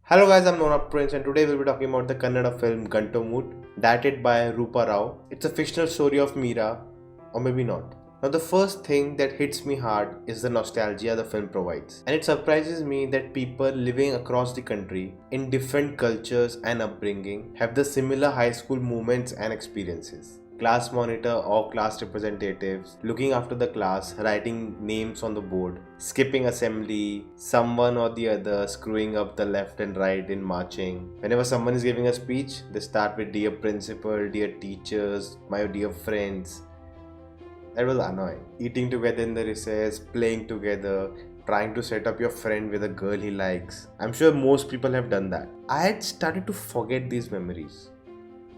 Hello guys, I'm Nona and today we'll be talking about the Kannada film Gantumoote, directed by Roopa Rao. It's a fictional story of Meera, or maybe not. Now the first thing that hits me hard is the nostalgia the film provides. And it surprises me that people living across the country in different cultures and upbringing have the similar high school moments and experiences. Class monitor or class representatives looking after the class, writing names on the board, skipping assembly, someone or the other screwing up the left and right in marching. Whenever someone is giving a speech, they start with dear principal, dear teachers, my dear friends. That was annoying. Eating together in the recess, playing together, trying to set up your friend with a girl he likes. I'm sure most people have done that. I had started to forget these memories,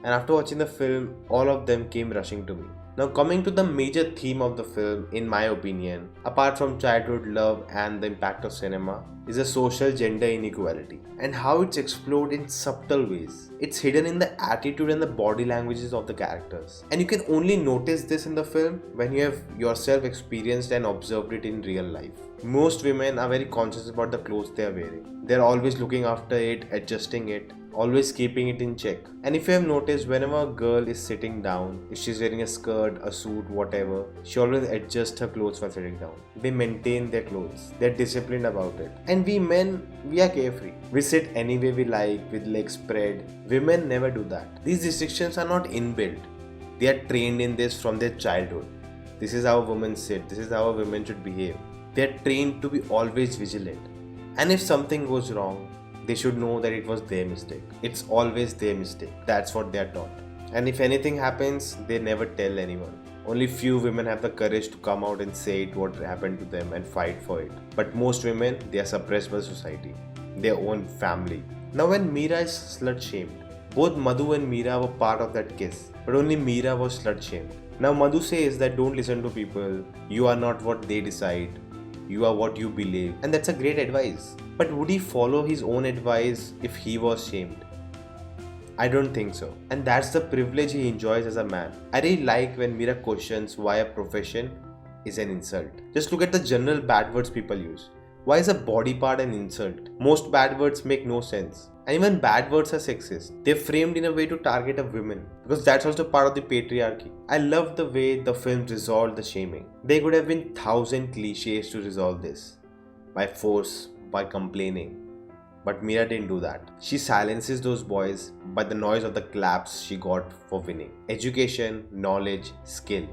and after watching the film, all of them came rushing to me. Now, coming to the major theme of the film, in my opinion, apart from childhood love and the impact of cinema, is the social gender inequality and how it's explored in subtle ways. It's hidden in the attitude and the body languages of the characters. And you can only notice this in the film when you have yourself experienced and observed it in real life. Most women are very conscious about the clothes they are wearing. They're always looking after it, adjusting it, always keeping it in check. And if you have noticed, whenever a girl is sitting down, if she's wearing a skirt, a suit, whatever, she always adjusts her clothes while sitting down. They maintain their clothes. They're disciplined about it. And we men, we are carefree. We sit any way we like, with legs spread. Women never do that. These restrictions are not inbuilt. They are trained in this from their childhood. This is how women sit. This is how a woman should behave. They are trained to be always vigilant. And if something goes wrong, they should know that it was their mistake. It's always their mistake. That's what they are taught. And if anything happens, they never tell anyone. Only few women have the courage to come out and say it what happened to them and fight for it. But most women, they are suppressed by society, their own family. Now when Meera is slut shamed, both Madhu and Meera were part of that kiss, but only Meera was slut shamed. Now Madhu says that don't listen to people, you are not what they decide, you are what you believe, and that's a great advice. But would he follow his own advice if he was shamed? I don't think so. And that's the privilege he enjoys as a man. I really like when Meera questions why a profession is an insult. Just look at the general bad words people use. Why is a body part an insult? Most bad words make no sense. And even bad words are sexist. They're framed in a way to target a woman, because that's also part of the patriarchy. I love the way the film resolved the shaming. There could have been 1,000 cliches to resolve this. By force, by complaining. But Meera didn't do that. She silences those boys by the noise of the claps she got for winning. Education, knowledge, skill.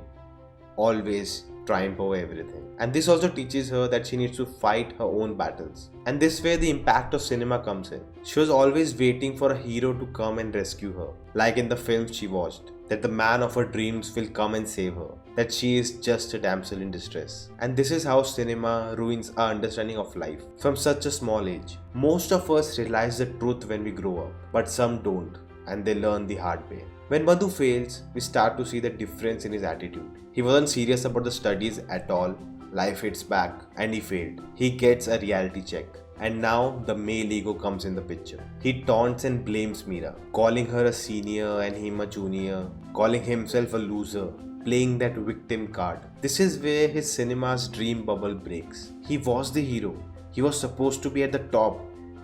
Always triumph over everything. And this also teaches her that she needs to fight her own battles. And this way the impact of cinema comes in. She was always waiting for a hero to come and rescue her. Like in the films she watched. That the man of her dreams will come and save her. That she is just a damsel in distress. And this is how cinema ruins our understanding of life. From such a small age. Most of us realize the truth when we grow up. But some don't. And they learn the hard way. When Madhu fails, we start to see the difference in his attitude. He wasn't serious about the studies at all. Life hits back and he failed. He gets a reality check. And now the male ego comes in the picture. He taunts and blames Meera, calling her a senior and him a junior, calling himself a loser, playing that victim card. This is where his cinema's dream bubble breaks. He was the hero. He was supposed to be at the top.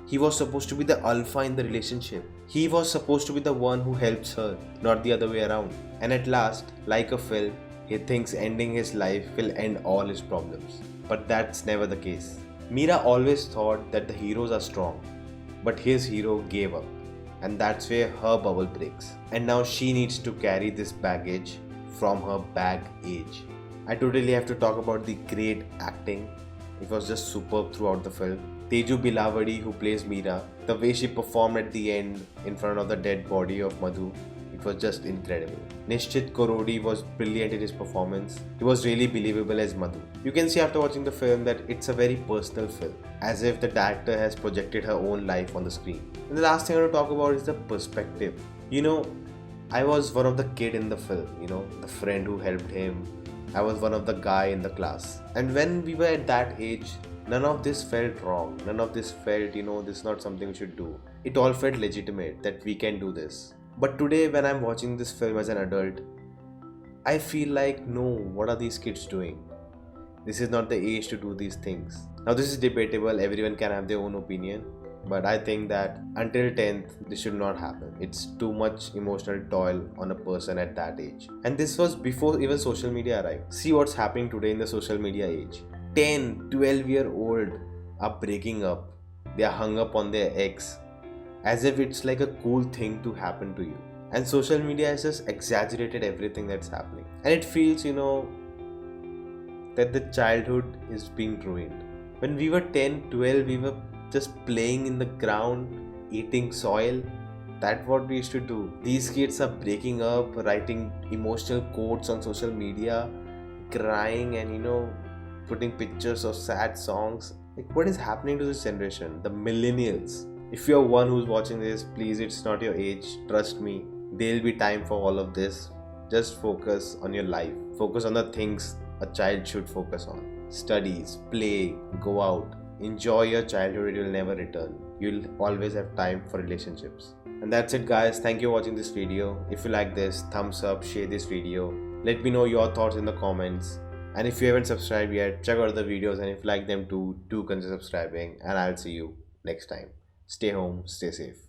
He was supposed to be the alpha in the relationship. He was supposed to be the one who helps her, not the other way around. And at last, like a film, he thinks ending his life will end all his problems. But that's never the case. Meera always thought that the heroes are strong, but his hero gave up. And that's where her bubble breaks. And now she needs to carry this baggage from her bag age. I totally have to talk about the great acting. It was just superb throughout the film. Teju Bilavadi, who plays Meera, the way she performed at the end in front of the dead body of Madhu, it was just incredible. Nishchit Korodi was brilliant in his performance. He was really believable as Madhu. You can see after watching the film that it's a very personal film, as if the director has projected her own life on the screen. And the last thing I want to talk about is the perspective. I was one of the kid in the film, the friend who helped him. I was one of the guy in the class. And when we were at that age, none of this felt wrong. None of this felt, this is not something we should do. It all felt legitimate that we can do this. But today when I'm watching this film as an adult, I feel like, no, what are these kids doing? This is not the age to do these things. Now this is debatable, everyone can have their own opinion. But I think that until 10th, this should not happen. It's too much emotional toil on a person at that age. And this was before even social media arrived. See what's happening today in the social media age. 10, 12-year-old are breaking up. They are hung up on their ex as if it's like a cool thing to happen to you. And social media has just exaggerated everything that's happening. And it feels, that the childhood is being ruined. When we were 10, 12, we were just playing in the ground, eating soil. That's what we used to do. These kids are breaking up, writing emotional quotes on social media, crying, and putting pictures of sad songs. Like, what is happening to this generation? The millennials. If you're one who's watching this, please, it's not your age. Trust me, there'll be time for all of this. Just focus on your life. Focus on the things a child should focus on. Studies, play, go out. Enjoy your childhood, it will never return. You'll always have time for relationships. And that's it, guys. Thank you for watching this video. If you like this, thumbs up, share this video. Let me know your thoughts in the comments. And if you haven't subscribed yet, check out the videos, and if you like them too, do consider subscribing. And I'll see you next time. Stay home, stay safe.